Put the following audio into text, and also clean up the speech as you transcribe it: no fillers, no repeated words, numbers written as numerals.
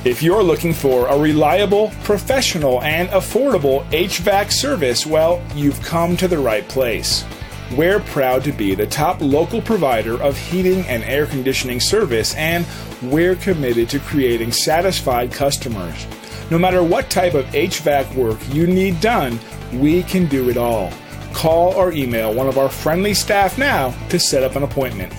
If you're looking for a reliable, professional, and affordable HVAC service, well, you've come to the right place. We're proud to be the top local provider of heating and air conditioning service, and we're committed to creating satisfied customers. No matter what type of HVAC work you need done, we can do it all. Call or email one of our friendly staff now to set up an appointment.